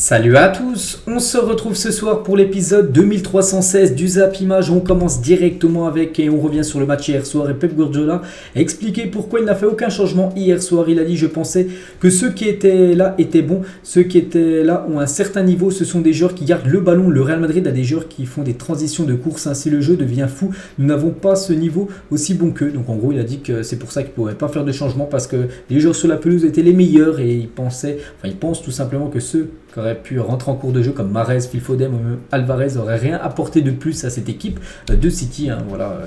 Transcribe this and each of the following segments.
Salut à tous, on se retrouve ce soir pour l'épisode 2316 du Zap Image. On commence directement avec et on revient sur le match hier soir et Pep Guardiola a expliqué pourquoi il n'a fait aucun changement hier soir. Il a dit: je pensais que ceux qui étaient là étaient bons, ceux qui étaient là ont un certain niveau, ce sont des joueurs qui gardent le ballon. Le Real Madrid a des joueurs qui font des transitions de course, ainsi le jeu devient fou, nous n'avons pas ce niveau aussi bon qu'eux. Donc en gros il a dit que c'est pour ça qu'il ne pouvait pas faire de changement parce que les joueurs sur la pelouse étaient les meilleurs et il pense tout simplement que ceux qui auraient pu rentrer en cours de jeu comme Mahrez, Phil Foden ou même Alvarez n'auraient rien apporté de plus à cette équipe de City. Voilà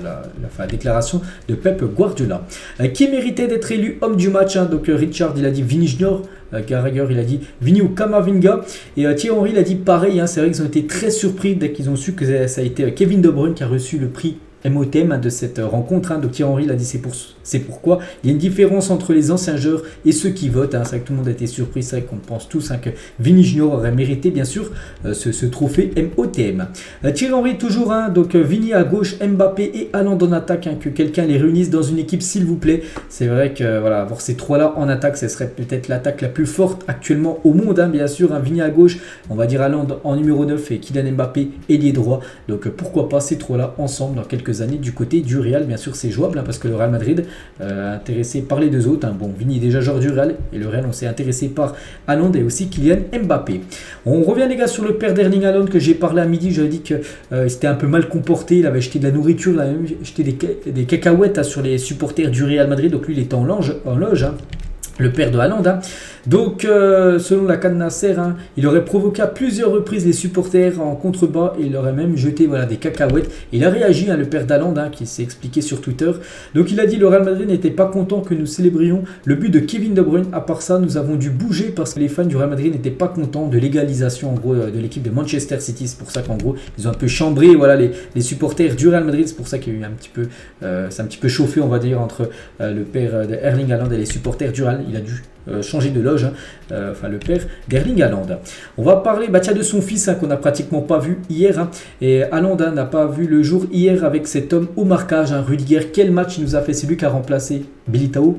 la déclaration de Pep Guardiola. Qui méritait d'être élu homme du match, donc Richard il a dit Vini Junior, Gallagher il a dit Vini ou Camavinga, et Thierry Henry il a dit pareil. C'est vrai qu'ils ont été très surpris dès qu'ils ont su que ça a été Kevin De Bruyne qui a reçu le prix MOTM de cette rencontre. Donc Thierry Henry l'a dit, c'est pourquoi il y a une différence entre les anciens joueurs et ceux qui votent. C'est vrai que tout le monde a été surpris, c'est vrai qu'on pense tous que Vini Junior aurait mérité bien sûr ce trophée MOTM. Thierry Henry toujours, donc Vini à gauche, Mbappé et Haaland en attaque, que quelqu'un les réunisse dans une équipe s'il vous plaît. C'est vrai que avoir ces trois là en attaque, ce serait peut-être l'attaque la plus forte actuellement au monde, bien sûr. Vini à gauche, on va dire Haaland en numéro 9 et Kylian Mbappé ailier droit. Donc pourquoi pas ces trois là ensemble dans quelques années du côté du Real. Bien sûr c'est jouable parce que le Real Madrid intéressé par les deux autres. Bon, Vini est déjà joueur du Real et le Real on s'est intéressé par Haaland et aussi Kylian Mbappé. On revient les gars sur le père d'Erling Haaland que j'ai parlé à midi. J'avais dit que il s'était un peu mal comporté, il avait jeté de la nourriture, il avait même jeté des cacahuètes sur les supporters du Real Madrid. Donc lui il était en loge, le père de Haaland. Donc selon la CAN Nasser, il aurait provoqué à plusieurs reprises les supporters en contrebas et il aurait même jeté des cacahuètes. Il a réagi, le père d'Haaland, qui s'est expliqué sur Twitter. Donc il a dit: le Real Madrid n'était pas content que nous célébrions le but de Kevin De Bruyne. À part ça, nous avons dû bouger parce que les fans du Real Madrid n'étaient pas contents de l'égalisation en gros de l'équipe de Manchester City. C'est pour ça qu'en gros ils ont un peu chambré les supporters du Real Madrid. C'est pour ça qu'il y a eu c'est un petit peu chauffé, on va dire, entre le père d'Erling Haaland et les supporters du Real. Il a dû changer de loge, le père d'Erling Haaland. On va parler de son fils qu'on n'a pratiquement pas vu hier, et Haaland n'a pas vu le jour hier avec cet homme au marquage, Rudiger. Quel match il nous a fait, c'est lui qui a remplacé Militao.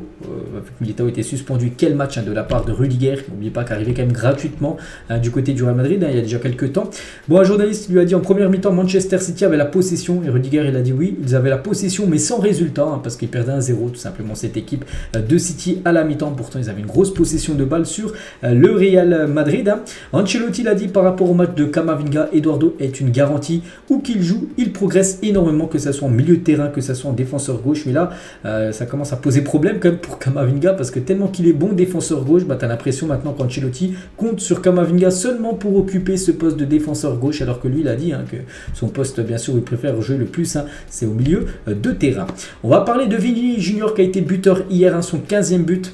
Militao était suspendu. Quel match de la part de Rudiger, n'oubliez pas qu'arrivait quand même gratuitement du côté du Real Madrid il y a déjà quelques temps. Bon, un journaliste lui a dit en première mi-temps Manchester City avait la possession, et Rudiger il a dit oui, ils avaient la possession mais sans résultat, parce qu'ils perdaient 1-0 tout simplement cette équipe de City à la mi-temps. Pourtant ils avaient une grosse possession de balle sur le Real Madrid. Ancelotti l'a dit par rapport au match de Camavinga: Eduardo est une garantie, où qu'il joue il progresse énormément, que ce soit en milieu de terrain, que ce soit en défenseur gauche. Mais là ça commence à poser problème quand même pour Camavinga, parce que tellement qu'il est bon défenseur gauche, t'as l'impression maintenant qu'Ancelotti compte sur Camavinga seulement pour occuper ce poste de défenseur gauche, alors que lui il a dit que son poste bien sûr où il préfère jouer le plus, c'est au milieu de terrain. On va parler de Vini Junior qui a été buteur hier, son 15e but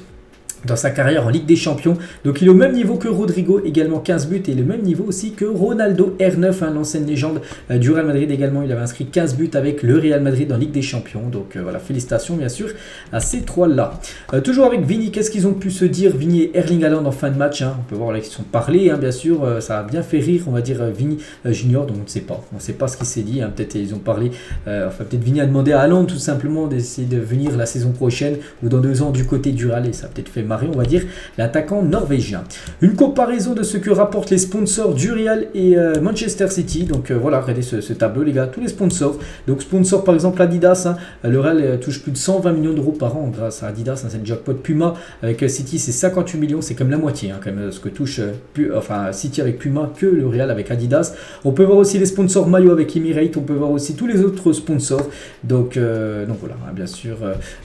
dans sa carrière en Ligue des Champions. Donc il est au même niveau que Rodrigo, également 15 buts, et le même niveau aussi que Ronaldo R9, l'ancienne légende du Real Madrid également. Il avait inscrit 15 buts avec le Real Madrid en Ligue des Champions. Donc félicitations bien sûr à ces trois-là. Toujours avec Vini, qu'est-ce qu'ils ont pu se dire, Vini et Erling Haaland en fin de match, on peut voir là qu'ils sont parlé, bien sûr, ça a bien fait rire, on va dire, Vini Junior, donc on ne sait pas ce qu'il s'est dit, peut-être ils ont parlé, peut-être Vini a demandé à Haaland tout simplement d'essayer de venir la saison prochaine ou dans 2 ans du côté du Real, et ça a peut-être fait on va dire l'attaquant norvégien. Une comparaison de ce que rapportent les sponsors du Real et Manchester City. Donc regardez ce tableau les gars, tous les sponsors. Donc sponsor par exemple Adidas, le Real touche plus de 120 millions d'euros par an grâce à Adidas, c'est le jackpot. Puma avec City c'est 58 millions, c'est comme la moitié quand même ce que touche City avec Puma que le Real avec Adidas. On peut voir aussi les sponsors maillot avec Emirates, on peut voir aussi tous les autres sponsors. Donc voilà, bien sûr.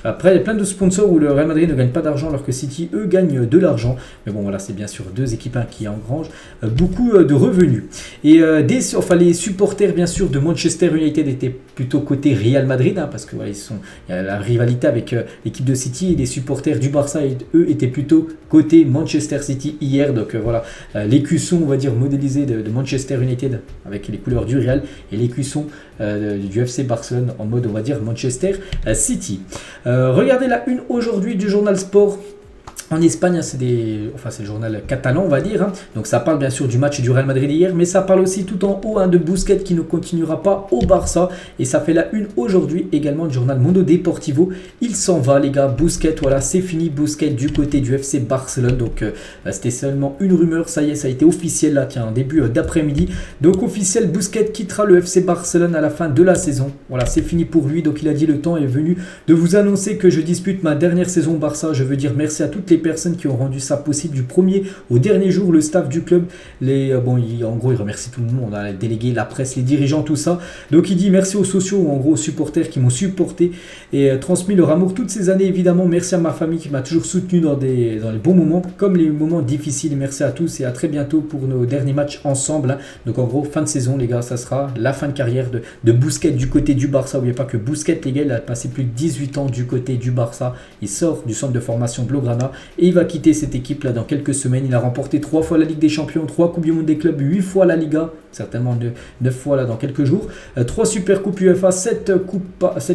Après il y a plein de sponsors où le Real Madrid ne gagne pas d'argent alors que City eux gagnent de l'argent, mais bon c'est bien sûr deux équipes qui engrangent beaucoup de revenus. Et les supporters bien sûr de Manchester United étaient plutôt côté Real Madrid, parce que il y a la rivalité avec l'équipe de City, et les supporters du Barça eux étaient plutôt côté Manchester City hier. Donc l'écusson on va dire modélisé de Manchester United avec les couleurs du Real, et l'écusson du FC Barcelone en mode on va dire Manchester City. Regardez la une aujourd'hui du journal Sport. En Espagne, c'est le journal catalan, on va dire. Donc ça parle bien sûr du match du Real Madrid hier, mais ça parle aussi tout en haut de Busquets qui ne continuera pas au Barça. Et ça fait la une aujourd'hui également du journal Mundo Deportivo. Il s'en va les gars, Busquets, voilà, c'est fini Busquets du côté du FC Barcelone. Donc c'était seulement une rumeur, ça y est, ça a été officiel là, tiens, en début d'après-midi. Donc officiel, Busquets quittera le FC Barcelone à la fin de la saison. Voilà, c'est fini pour lui. Donc il a dit le temps est venu de vous annoncer que je dispute ma dernière saison au Barça. Je veux dire merci à toutes les personnes qui ont rendu ça possible du premier au dernier jour, le staff du club, en gros il remercie tout le monde, les délégués, la presse, les dirigeants, tout ça. Donc il dit merci aux sociaux, en gros aux supporters qui m'ont supporté et transmis leur amour toutes ces années. Évidemment merci à ma famille qui m'a toujours soutenu dans les bons moments comme les moments difficiles. Merci à tous et à très bientôt pour nos derniers matchs ensemble. Donc en gros fin de saison les gars, ça sera la fin de carrière de Busquets du côté du Barça. N'oubliez pas que Busquets les gars, il a passé plus de 18 ans du côté du Barça. Il sort du centre de formation Blaugrana et il va quitter cette équipe là dans quelques semaines. Il a remporté 3 fois la Ligue des Champions, 3 Coupes du Monde des clubs, 8 fois la Liga, certainement 9 fois là dans quelques jours, 3 Super Coupes UEFA, 7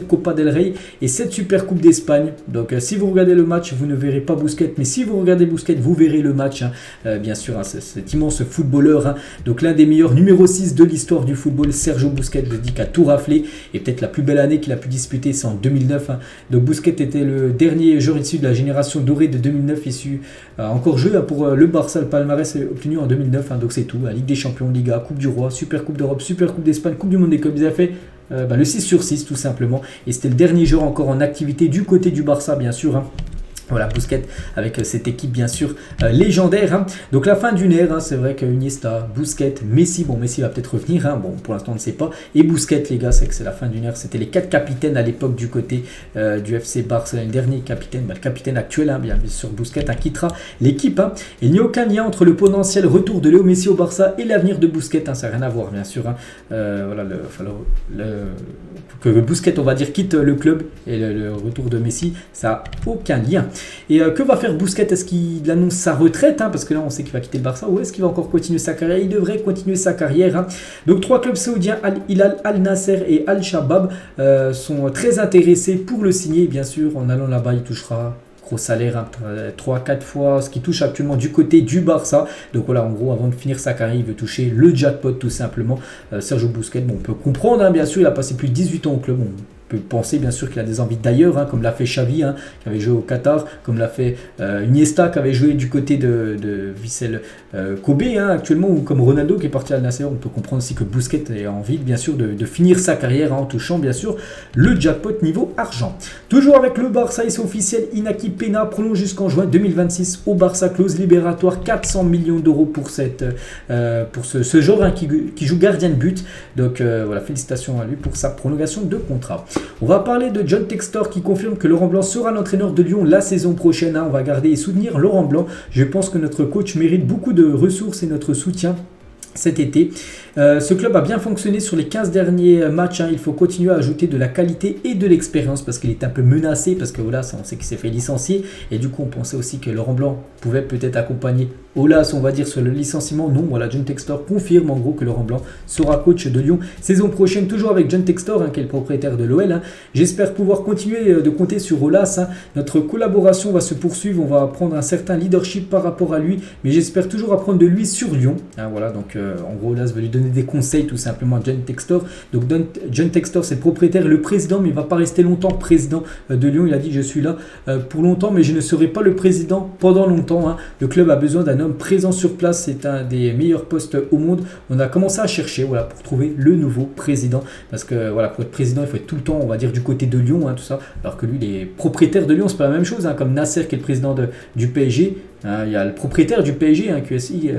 Copa del Rey et 7 Super Coupes d'Espagne. Donc si vous regardez le match, vous ne verrez pas Busquets, mais si vous regardez Busquets, vous verrez le match. Bien sûr, cet immense footballeur, donc l'un des meilleurs numéro 6 de l'histoire du football, Sergio Busquets, je dis, qui a tout raflé. Et peut-être la plus belle année qu'il a pu disputer, c'est en 2009. Donc Busquets était le dernier joueur issu de la génération dorée de 2009, issu encore joué pour le Barça. Le palmarès est obtenu en 2009, donc c'est tout. La Ligue des Champions, Liga, Coupe du Roi, Super Coupe d'Europe, Super Coupe d'Espagne, Coupe du Monde des clubs. Ils avaient fait le 6 sur 6 tout simplement. Et c'était le dernier joueur encore en activité du côté du Barça, bien sûr. Voilà, Busquets avec cette équipe bien sûr légendaire. Donc la fin d'une ère, c'est vrai que Iniesta, Busquets, Messi, bon Messi va peut-être revenir, bon pour l'instant on ne sait pas. Et Busquets les gars, c'est que c'est la fin d'une ère. C'était les 4 capitaines à l'époque du côté du FC Barcelone. Le dernier capitaine, le capitaine actuel, bien sûr Busquets quittera l'équipe. Et il n'y a aucun lien entre le potentiel retour de Léo Messi au Barça et l'avenir de Busquets. Ça n'a rien à voir bien sûr. Voilà, que Busquets on va dire quitte le club et le retour de Messi, ça n'a aucun lien. Et que va faire Busquets? Est-ce qu'il annonce sa retraite, parce que là on sait qu'il va quitter le Barça, ou est-ce qu'il va encore continuer sa carrière? Il devrait continuer sa carrière. Donc 3 clubs saoudiens, Al-Hilal, Al-Nasser et Al-Shabab sont très intéressés pour le signer. Bien sûr, en allant là-bas, il touchera gros salaire, 3-4 fois ce qu'il touche actuellement du côté du Barça. Donc voilà, en gros, avant de finir sa carrière, il veut toucher le jackpot tout simplement. Sergio Busquets, on peut comprendre, bien sûr, il a passé plus de 18 ans au club. Peut penser bien sûr qu'il a des envies d'ailleurs, comme l'a fait Xavi, qui avait joué au Qatar, comme l'a fait Iniesta, qui avait joué du côté de Vissel Kobe actuellement, ou comme Ronaldo qui est parti à Al Nassr. On peut comprendre aussi que Busquets a envie bien sûr de finir sa carrière en touchant bien sûr le jackpot niveau argent. Toujours avec le Barça, et c'est officiel, Inaki Peña prolonge jusqu'en juin 2026 au Barça, clause libératoire 400 millions d'euros pour ce joueur qui joue gardien de but. Donc voilà, félicitations à lui pour sa prolongation de contrat. On va parler de John Textor qui confirme que Laurent Blanc sera l'entraîneur de Lyon la saison prochaine. On va garder et soutenir Laurent Blanc. Je pense que notre coach mérite beaucoup de ressources et notre soutien cet été. Ce club a bien fonctionné sur les 15 derniers matchs. Il faut continuer à ajouter de la qualité et de l'expérience parce qu'il est un peu menacé, parce que Olas, on sait qu'il s'est fait licencier, et du coup on pensait aussi que Laurent Blanc pouvait peut-être accompagner Olas, on va dire, sur le licenciement. Non, voilà, John Textor confirme en gros que Laurent Blanc sera coach de Lyon saison prochaine, toujours avec John Textor, qui est le propriétaire de l'OL. J'espère pouvoir continuer de compter sur Olas. Notre collaboration va se poursuivre, on va prendre un certain leadership par rapport à lui, mais j'espère toujours apprendre de lui sur Lyon. Voilà, donc en gros Olas va lui donner des conseils tout simplement à John Textor. Donc John Textor, c'est le propriétaire et le président, mais il ne va pas rester longtemps président de Lyon. Il a dit: je suis là pour longtemps, mais je ne serai pas le président pendant longtemps. Le club a besoin d'un homme présent sur place, c'est un des meilleurs postes au monde. On a commencé à chercher, voilà, pour trouver le nouveau président, parce que voilà, pour être président il faut être tout le temps, on va dire, du côté de Lyon, tout ça, alors que lui il est propriétaire de Lyon. C'est pas la même chose, comme Nasser qui est le président du PSG. Il y a le propriétaire du PSG, QSI,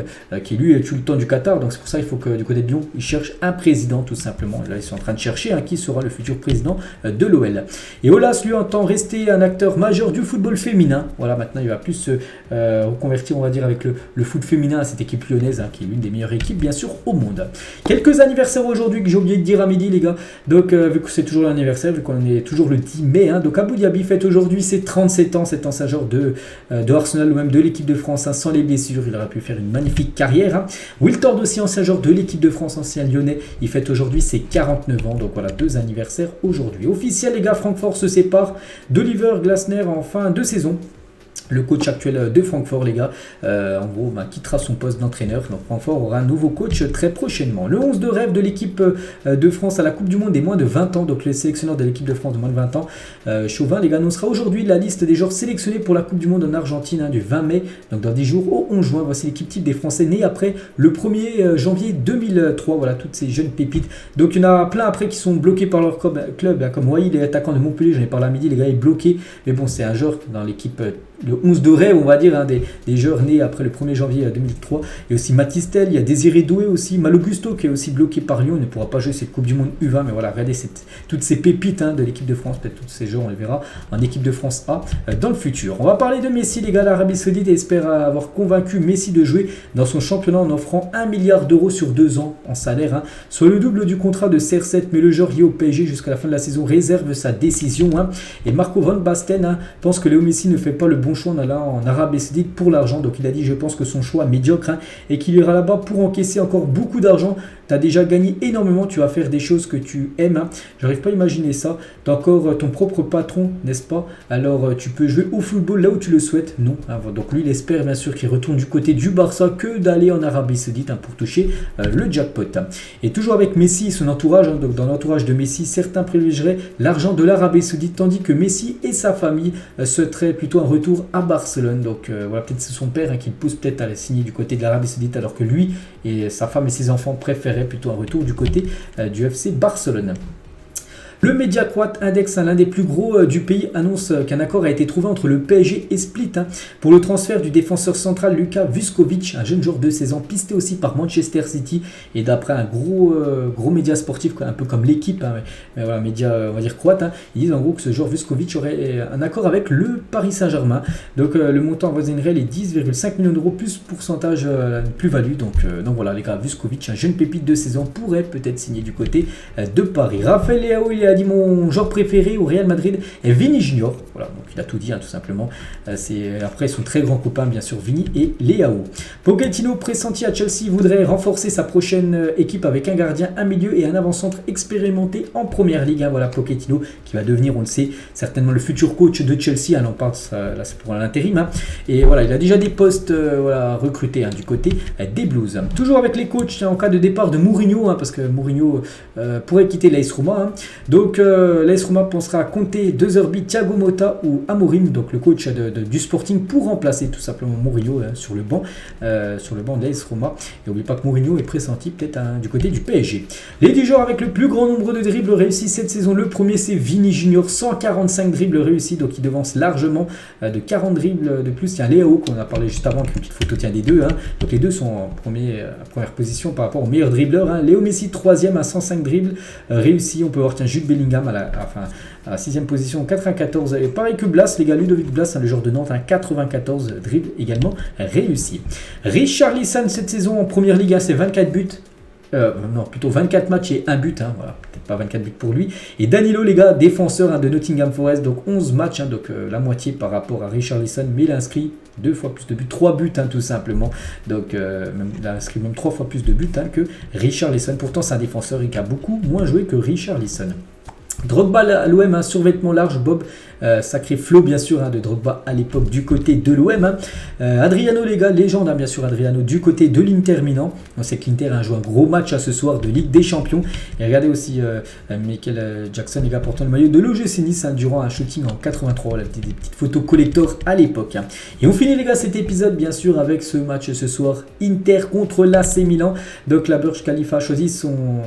qui lui est tout le temps du Qatar. Donc c'est pour ça qu'il faut que du côté de Lyon, ils cherchent un président tout simplement. Là ils sont en train de chercher qui sera le futur président de l'OL. Et Olas lui entend rester un acteur majeur du football féminin. Voilà, maintenant il va plus se reconvertir, on va dire, avec le foot féminin à cette équipe lyonnaise, qui est l'une des meilleures équipes bien sûr au monde. Quelques anniversaires aujourd'hui que j'ai oublié de dire à midi les gars. Donc vu que c'est toujours l'anniversaire, vu qu'on est toujours le 10 mai, donc Abou Diaby fête aujourd'hui ses 37 ans, cet ancien joueur de Arsenal ou même de l'équipe de France, sans les blessures, il aurait pu faire une magnifique carrière. Wiltord aussi, ancien joueur de l'équipe de France, ancien lyonnais, il fête aujourd'hui ses 49 ans. Donc voilà, 2 anniversaires aujourd'hui. Officiel les gars, Francfort se sépare d'Oliver Glasner en fin de saison. Le coach actuel de Francfort, les gars, en gros, quittera son poste d'entraîneur. Donc Francfort aura un nouveau coach très prochainement. Le 11 de rêve de l'équipe de France à la Coupe du Monde des moins de 20 ans. Donc les sélectionneurs de l'équipe de France de moins de 20 ans. Chauvin, les gars, annoncera aujourd'hui la liste des joueurs sélectionnés pour la Coupe du Monde en Argentine du 20 mai. Donc dans 10 jours au 11 juin. Voici l'équipe type des Français nés après le 1er janvier 2003. Voilà, toutes ces jeunes pépites. Donc il y en a plein après qui sont bloqués par leur club. Comme Wai, les attaquants de Montpellier, j'en ai parlé à midi, les gars, il est bloqué. Mais bon, c'est un joueur dans l'équipe... le 11 de rêve, on va dire, des joueurs nés après le 1er janvier 2003. Il y a aussi Matistel, il y a Désiré Doué aussi, Malogusto qui est aussi bloqué par Lyon, il ne pourra pas jouer cette Coupe du Monde U20, mais voilà, regardez toutes ces pépites de l'équipe de France, peut-être tous ces joueurs, on les verra en équipe de France A dans le futur. On va parler de Messi, les gars, l'Arabie Saoudite espère avoir convaincu Messi de jouer dans son championnat en offrant 1 milliard d'euros sur 2 ans en salaire, soit le double du contrat de CR7, mais le joueur lié au PSG jusqu'à la fin de la saison réserve sa décision. Et Marco Van Basten pense que Léo Messi ne fait pas le bon choix en allant en Arabie Saoudite pour l'argent. Donc il a dit, je pense que son choix médiocre et qu'il ira là-bas pour encaisser encore beaucoup d'argent. Tu as déjà gagné énormément, tu vas faire des choses que tu aimes. J'arrive pas à imaginer ça. Tu as encore ton propre patron, n'est-ce pas? Alors tu peux jouer au football là où tu le souhaites. Non. Donc lui, il espère bien sûr qu'il retourne du côté du Barça que d'aller en Arabie Saoudite pour toucher le jackpot. Et toujours avec Messi et son entourage, donc dans l'entourage de Messi, certains privilégieraient l'argent de l'Arabie Saoudite, tandis que Messi et sa famille souhaiteraient plutôt un retour à Barcelone. Donc voilà, peut-être c'est son père qui le pousse peut-être à signer du côté de l'Arabie Saoudite, alors que lui et sa femme et ses enfants préféraient plutôt un retour du côté du FC Barcelone. Le média croate Index, l'un des plus gros du pays, annonce qu'un accord a été trouvé entre le PSG et Split pour le transfert du défenseur central Luka Vuskovic, un jeune joueur de 16 ans, pisté aussi par Manchester City. Et d'après un gros média sportif, un peu comme l'équipe, mais voilà, média on va dire croate, ils disent en gros que ce joueur Vuskovic aurait un accord avec le Paris Saint-Germain. Donc le montant avoisinerait les 10,5 millions d'euros plus pourcentage plus-value. Donc voilà, les gars, Vuskovic, un jeune pépite de 16 ans, pourrait peut-être signer du côté de Paris. Raphaël Leao, il a dit mon joueur préféré au Real Madrid est Vini Junior. Voilà, donc il a tout dit tout simplement. Après, ils sont très grands copains, bien sûr, Vini et Leao. Pochettino, pressenti à Chelsea, voudrait renforcer sa prochaine équipe avec un gardien, un milieu et un avant-centre expérimenté en première ligue. Voilà, Pochettino qui va devenir, on le sait, certainement le futur coach de Chelsea. On en parle, là c'est pour l'intérim. Et voilà, il a déjà des postes recrutés du côté des Blues. Toujours avec les coachs en cas de départ de Mourinho, parce que Mourinho pourrait quitter l'AS Roma. Donc l'AS Roma pensera à compter 2h Thiago Motta ou Amorim, donc le coach du Sporting, pour remplacer tout simplement Mourinho sur le banc de l'AS Roma. Et n'oublie pas que Mourinho est pressenti peut-être du côté du PSG. Les 10 joueurs avec le plus grand nombre de dribbles réussis cette saison, le premier c'est Vini Junior, 145 dribbles réussis, donc il devance largement de 40 dribbles de plus. Il y a Léao qu'on a parlé juste avant, avec une petite photo des deux. Donc les deux sont en première position par rapport aux meilleurs dribbleurs. Léo Messi 3e à 105 dribbles réussis. On peut voir Jude Bellingham à la 6e position, 94. Et pareil que Blas, les gars, Ludovic Blas, le joueur de Nantes, 94 dribbles également réussis. Richarlison cette saison en première ligue, c'est 24 buts. Non, plutôt 24 matchs et 1 but. Voilà, peut-être pas 24 buts pour lui. Et Danilo, les gars, défenseur de Nottingham Forest, donc 11 matchs, donc la moitié par rapport à Richarlison, mais il a inscrit 2 fois plus de buts, 3 buts tout simplement. Donc il a inscrit même 3 fois plus de buts que Richarlison. Pourtant, c'est un défenseur qui a beaucoup moins joué que Richarlison. Drogba à l'OM, survêtement large, Bob, sacré flow bien sûr de Drogba à l'époque du côté de l'OM. Adriano, les gars, légende bien sûr, Adriano du côté de l'Inter Milan. On sait que l'Inter a joué un gros match ce soir de Ligue des Champions. Et regardez aussi Michael Jackson, les gars, portant le maillot de l'OGC Nice durant un shooting en 83. Des petites photos collector à l'époque. Et on finit, les gars, cet épisode bien sûr avec ce match ce soir, Inter contre l'AC Milan. Donc la Burj Khalifa a choisi son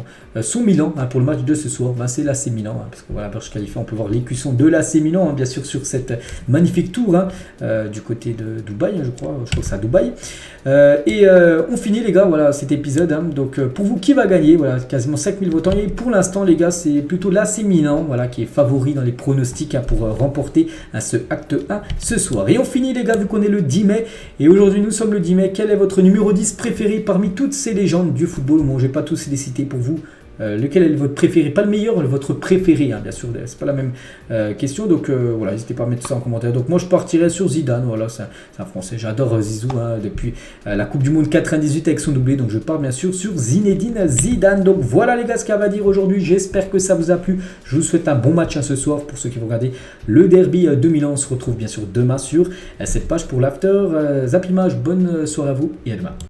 Milan pour le match de ce soir. C'est l'AC Milan, parce que voilà, Burj Khalifa, on peut voir l'écusson de l'AC Milan, bien sûr, sur cette magnifique tour du côté de Dubaï, je crois que c'est à Dubaï. On finit, les gars, voilà cet épisode. Donc pour vous, qui va gagner? Voilà, quasiment 5000 votants. Et pour l'instant, les gars, c'est plutôt l'AC Milan, voilà, qui est favori dans les pronostics pour remporter ce acte 1 ce soir. Et on finit, les gars, vu qu'on est le 10 mai. Et aujourd'hui, nous sommes le 10 mai. Quel est votre numéro 10 préféré parmi toutes ces légendes du football? Bon, je ne vais pas tous les citer pour vous. lequel est votre préféré, pas le meilleur, mais votre préféré, hein, bien sûr, c'est pas la même question, donc voilà, n'hésitez pas à mettre ça en commentaire. Donc moi je partirais sur Zidane, voilà, c'est un Français, j'adore Zizou, hein, depuis la Coupe du Monde 98 avec son doublé, donc je pars bien sûr sur Zinedine Zidane. Donc voilà les gars ce qu'il y a à dire aujourd'hui, j'espère que ça vous a plu, je vous souhaite un bon match ce soir pour ceux qui vont regarder le derby de Milan. On se retrouve bien sûr demain sur cette page pour l'after Zap Image. Bonne soirée à vous et à demain.